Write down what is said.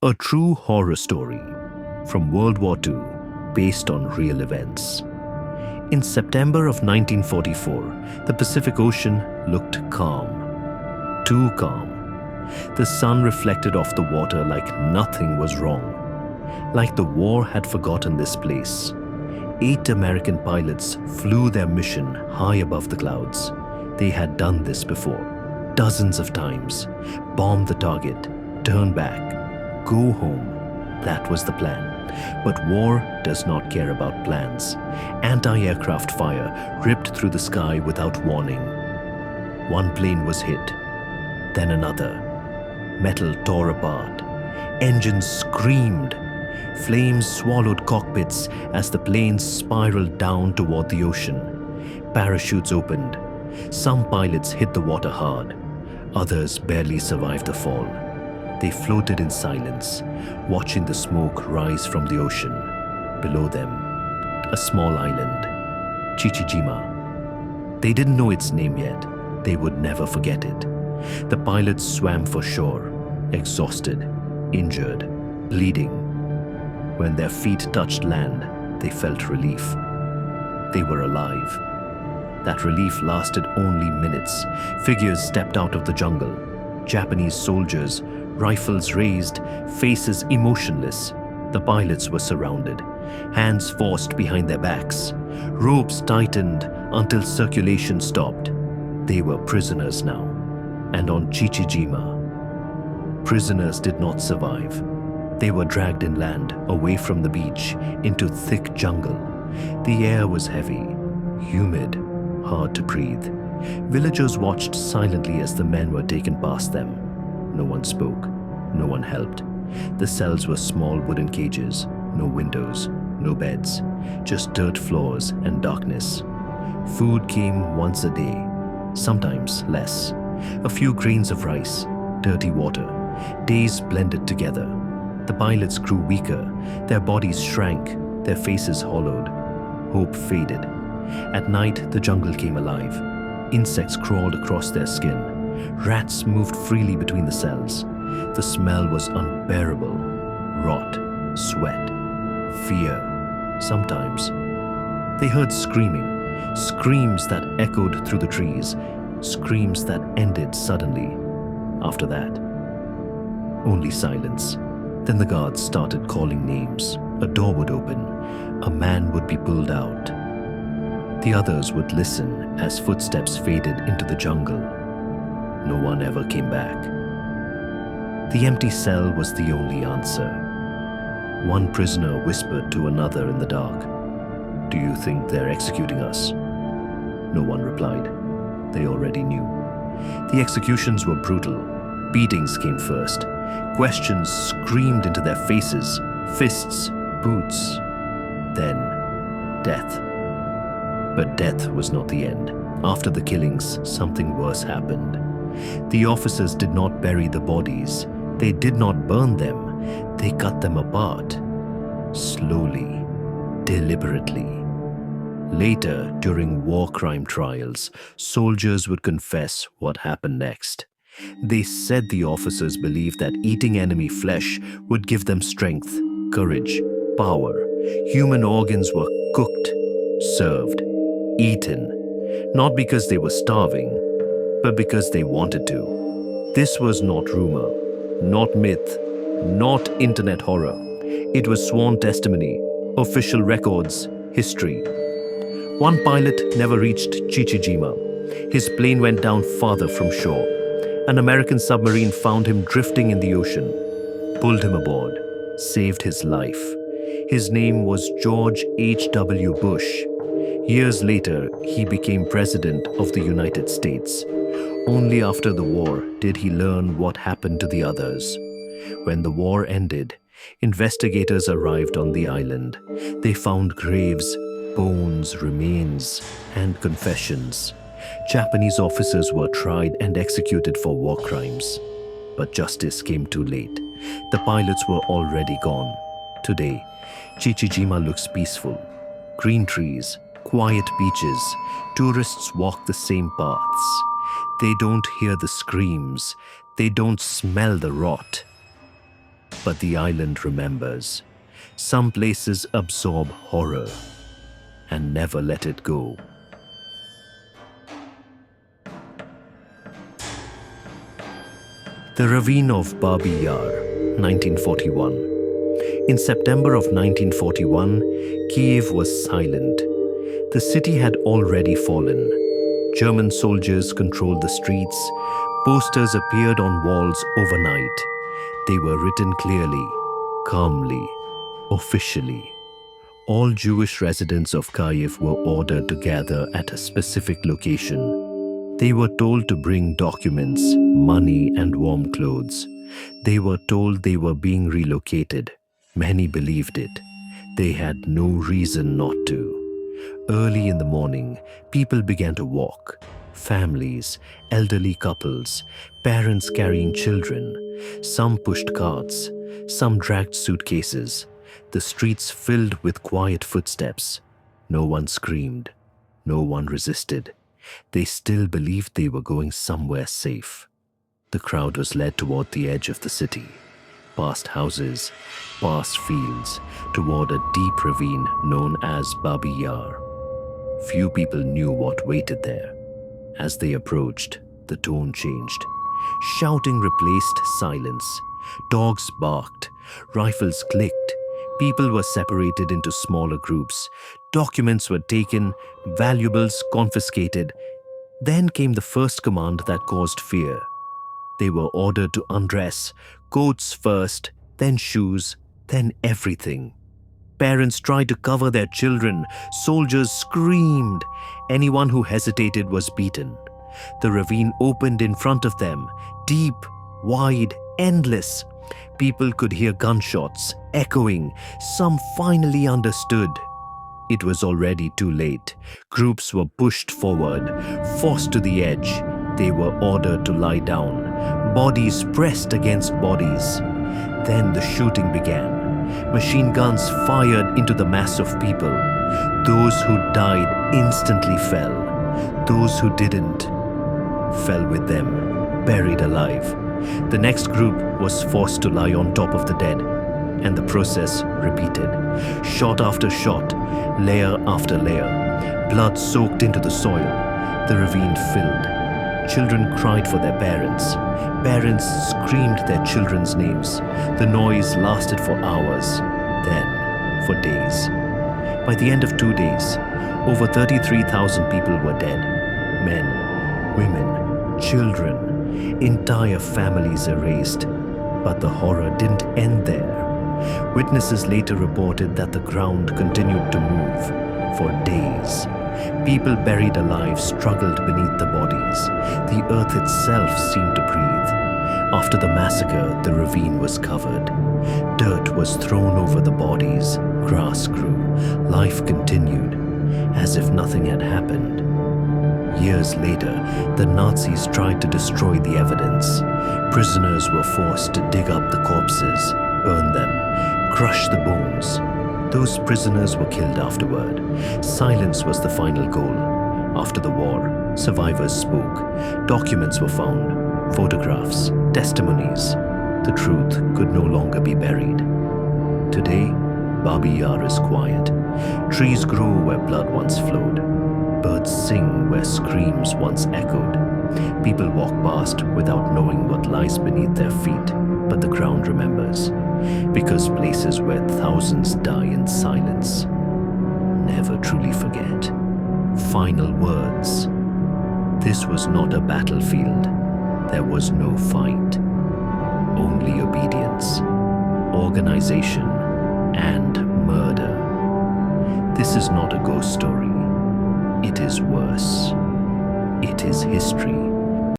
A true horror story from World War II based on real events. In September of 1944, the Pacific Ocean looked calm. Too calm. The sun reflected off the water like nothing was wrong. Like the war had forgotten this place. 8 American pilots flew their mission high above the clouds. They had done this before, dozens of times. Bombed the target, turn back, go home. That was the plan. But war does not care about plans. Anti-aircraft fire ripped through the sky without warning. One plane was hit, then another. Metal tore apart. Engines screamed. Flames swallowed cockpits as the planes spiraled down toward the ocean. Parachutes opened. Some pilots hit the water hard. Others barely survived the fall. They floated in silence, watching the smoke rise from the ocean. Below them, a small island, Chichijima. They didn't know its name yet. They would never forget it. The pilots swam for shore, exhausted, injured, bleeding. When their feet touched land, they felt relief. They were alive. That relief lasted only minutes. Figures stepped out of the jungle. Japanese soldiers, rifles raised, faces emotionless. The pilots were surrounded, hands forced behind their backs. Ropes tightened until circulation stopped. They were prisoners now. And on Chichijima, prisoners did not survive. They were dragged inland, away from the beach, into thick jungle. The air was heavy, humid, hard to breathe. Villagers watched silently as the men were taken past them. No one spoke, no one helped. The cells were small wooden cages, no windows, no beds, just dirt floors and darkness. Food came once a day, sometimes less. A few grains of rice, dirty water. Days blended together. The pilots grew weaker, their bodies shrank, their faces hollowed. Hope faded. At night, the jungle came alive. Insects crawled across their skin. Rats moved freely between the cells. The smell was unbearable. Rot, sweat, fear, sometimes. They heard screaming, screams that echoed through the trees, screams that ended suddenly. After that, only silence. Then the guards started calling names. A door would open. A man would be pulled out. The others would listen as footsteps faded into the jungle. No one ever came back. The empty cell was the only answer. One prisoner whispered to another in the dark, "Do you think they're executing us?" No one replied. They already knew. The executions were brutal. Beatings came first. Questions screamed into their faces, fists, boots. Then, death. But death was not the end. After the killings, something worse happened. The officers did not bury the bodies. They did not burn them. They cut them apart. Slowly, deliberately. Later, during war crime trials, soldiers would confess what happened next. They said the officers believed that eating enemy flesh would give them strength, courage, power. Human organs were cooked, served, eaten, not because they were starving, but because they wanted to. This was not rumor, not myth, not internet horror. It was sworn testimony, official records, history. One pilot never reached Chichijima. His plane went down farther from shore. An American submarine found him drifting in the ocean, pulled him aboard, saved his life. His name was George H.W. Bush. Years later, he became President of the United States. Only after the war did he learn what happened to the others. When the war ended, investigators arrived on the island. They found graves, bones, remains, and confessions. Japanese officers were tried and executed for war crimes. But justice came too late. The pilots were already gone. Today, Chichijima looks peaceful. Green trees, quiet beaches. Tourists walk the same paths. They don't hear the screams. They don't smell the rot. But the island remembers. Some places absorb horror and never let it go. The ravine of Babi Yar, 1941. In September of 1941, Kiev was silent. The city had already fallen. German soldiers controlled the streets. Posters appeared on walls overnight. They were written clearly, calmly, officially. All Jewish residents of Kiev were ordered to gather at a specific location. They were told to bring documents, money, and warm clothes. They were told they were being relocated. Many believed it. They had no reason not to. Early in the morning, people began to walk. Families, elderly couples, parents carrying children. Some pushed carts, some dragged suitcases. The streets filled with quiet footsteps. No one screamed. No one resisted. They still believed they were going somewhere safe. The crowd was led toward the edge of the city, past houses, past fields, toward a deep ravine known as Babi Yar. Few people knew what waited there. As they approached, the tone changed. Shouting replaced silence. Dogs barked. Rifles clicked. People were separated into smaller groups. Documents were taken, valuables confiscated. Then came the first command that caused fear. They were ordered to undress, coats first, then shoes, then everything. Parents tried to cover their children. Soldiers screamed. Anyone who hesitated was beaten. The ravine opened in front of them, deep, wide, endless. People could hear gunshots echoing. Some finally understood. It was already too late. Groups were pushed forward, forced to the edge. They were ordered to lie down. Bodies pressed against bodies. Then the shooting began. Machine guns fired into the mass of people. Those who died instantly fell. Those who didn't fell with them, buried alive. The next group was forced to lie on top of the dead, and the process repeated. Shot after shot, layer after layer. Blood soaked into the soil. The ravine filled. Children cried for their parents. Parents screamed their children's names. The noise lasted for hours, then for days. By the end of 2 days, over 33,000 people were dead. Men, women, children, entire families erased. But the horror didn't end there. Witnesses later reported that the ground continued to move for days. People buried alive struggled beneath the bodies. The earth itself seemed to breathe. After the massacre, the ravine was covered. Dirt was thrown over the bodies. Grass grew. Life continued, as if nothing had happened. Years later, the Nazis tried to destroy the evidence. Prisoners were forced to dig up the corpses, burn them, crush the bones. Those prisoners were killed afterward. Silence was the final goal. After the war, survivors spoke. Documents were found, photographs, testimonies. The truth could no longer be buried. Today, Babi Yar is quiet. Trees grow where blood once flowed. Birds sing where screams once echoed. People walk past without knowing what lies beneath their feet, but the ground remembers. Because places where thousands die in silence never truly forget. Final words. This was not a battlefield. There was no fight. Only obedience, organization, and murder. This is not a ghost story. It is worse. It is history.